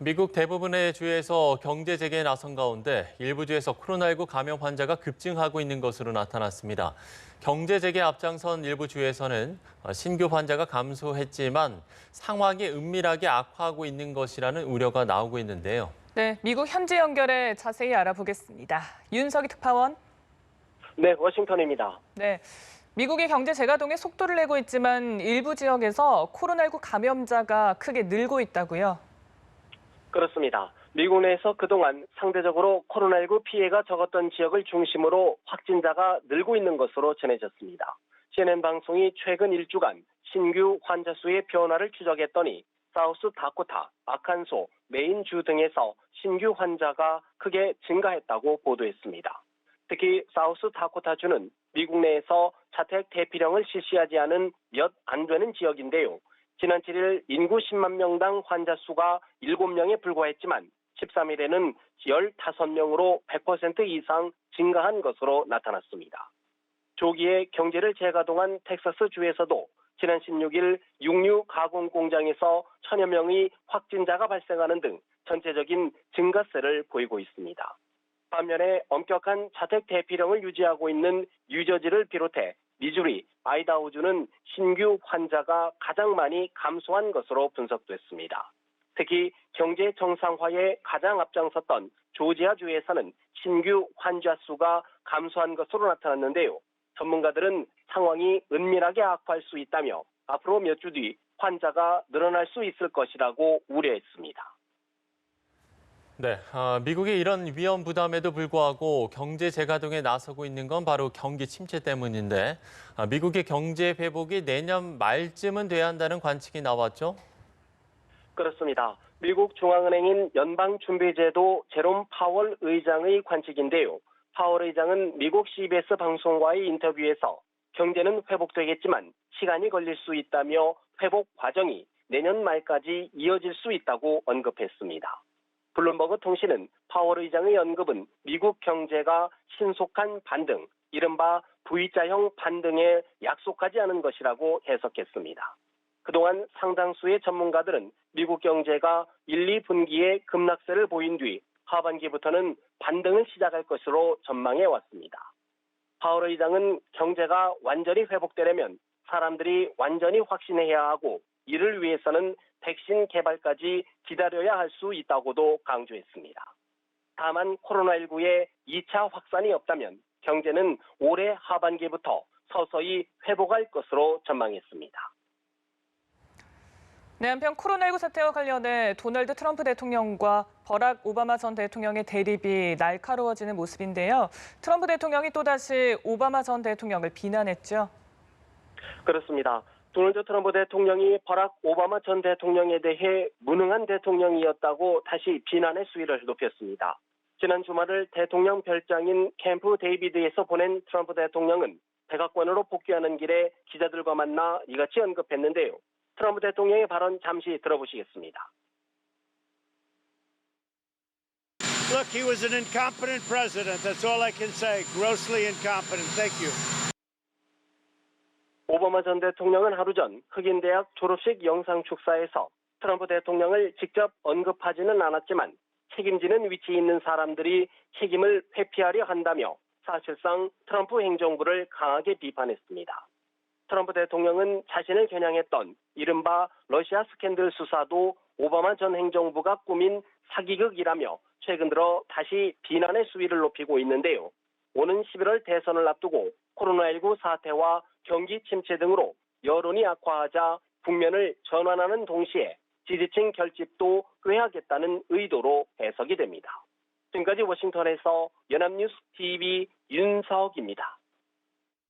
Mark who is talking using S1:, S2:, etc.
S1: 미국 대부분의 주에서 경제 재개에 나선 가운데 일부 주에서 코로나19 감염 환자가 급증하고 있는 것으로 나타났습니다. 경제 재개에 앞장선 일부 주에서는 신규 환자가 감소했지만 상황이 은밀하게 악화하고 있는 것이라는 우려가 나오고 있는데요.
S2: 네, 미국 현지 연결해 자세히 알아보겠습니다. 윤석희 특파원.
S3: 네, 워싱턴입니다.
S2: 네, 미국이 경제 재가동에 속도를 내고 있지만 일부 지역에서 코로나19 감염자가 크게 늘고 있다고요?
S3: 그렇습니다. 미국 내에서 그동안 상대적으로 코로나19 피해가 적었던 지역을 중심으로 확진자가 늘고 있는 것으로 전해졌습니다. CNN 방송이 최근 일주간 신규 환자 수의 변화를 추적했더니 사우스 다코타, 아칸소, 메인주 등에서 신규 환자가 크게 증가했다고 보도했습니다. 특히 사우스 다코타주는 미국 내에서 자택 대피령을 실시하지 않은 몇 안 되는 지역인데요. 지난 7일 인구 10만 명당 환자 수가 7명에 불과했지만 13일에는 15명으로 100% 이상 증가한 것으로 나타났습니다. 조기에 경제를 재가동한 텍사스주에서도 지난 16일 육류 가공 공장에서 1000여 명의 확진자가 발생하는 등 전체적인 증가세를 보이고 있습니다. 반면에 엄격한 자택 대피령을 유지하고 있는 뉴저지를 비롯해 미주리, 아이다호주는 신규 환자가 가장 많이 감소한 것으로 분석됐습니다. 특히 경제 정상화에 가장 앞장섰던 조지아주에서는 신규 환자 수가 감소한 것으로 나타났는데요. 전문가들은 상황이 은밀하게 악화할 수 있다며 앞으로 몇 주 뒤 환자가 늘어날 수 있을 것이라고 우려했습니다.
S1: 네, 미국이 이런 위험 부담에도 불구하고 경제 재가동에 나서고 있는 건 바로 경기 침체 때문인데 미국의 경제 회복이 내년 말쯤은 돼야 한다는 관측이 나왔죠?
S3: 그렇습니다. 미국 중앙은행인 연방준비제도 제롬 파월 의장의 관측인데요. 파월 의장은 미국 CBS 방송과의 인터뷰에서 경제는 회복되겠지만 시간이 걸릴 수 있다며 회복 과정이 내년 말까지 이어질 수 있다고 언급했습니다. 블룸버그 통신은 파월 의장의 언급은 미국 경제가 신속한 반등, 이른바 V자형 반등에 약속하지 않은 것이라고 해석했습니다. 그동안 상당수의 전문가들은 미국 경제가 1, 2분기에 급락세를 보인 뒤 하반기부터는 반등을 시작할 것으로 전망해 왔습니다. 파월 의장은 경제가 완전히 회복되려면 사람들이 완전히 확신해야 하고 이를 위해서는 백신 개발까지 기다려야 할 수 있다고도 강조했습니다. 다만 코로나19의 2차 확산이 없다면 경제는 올해 하반기부터 서서히 회복할 것으로 전망했습니다.
S2: 네, 한편 코로나19 사태와 관련해 도널드 트럼프 대통령과 버락 오바마 전 대통령의 대립이 날카로워지는 모습인데요. 트럼프 대통령이 또다시 오바마 전 대통령을 비난했죠.
S3: 그렇습니다. 도널드 트럼프 대통령이 버락 오바마 전 대통령에 대해 무능한 대통령이었다고 다시 비난의 수위를 높였습니다. 지난 주말을 대통령 별장인 캠프 데이비드에서 보낸 트럼프 대통령은 백악관으로 복귀하는 길에 기자들과 만나 이같이 언급했는데요. 트럼프 대통령의 발언 잠시 들어보시겠습니다.
S4: Look, he was an incompetent president. That's all I can say. Grossly incompetent. Thank you.
S3: 오바마 전 대통령은 하루 전 흑인 대학 졸업식 영상 축사에서 트럼프 대통령을 직접 언급하지는 않았지만 책임지는 위치에 있는 사람들이 책임을 회피하려 한다며 사실상 트럼프 행정부를 강하게 비판했습니다. 트럼프 대통령은 자신을 겨냥했던 이른바 러시아 스캔들 수사도 오바마 전 행정부가 꾸민 사기극이라며 최근 들어 다시 비난의 수위를 높이고 있는데요. 오는 11월 대선을 앞두고 코로나19 사태와 경기 침체 등으로 여론이 악화하자 국면을 전환하는 동시에 지지층 결집도 꾀하겠다는 의도로 해석이 됩니다. 지금까지 워싱턴에서 연합뉴스 TV 윤석입니다.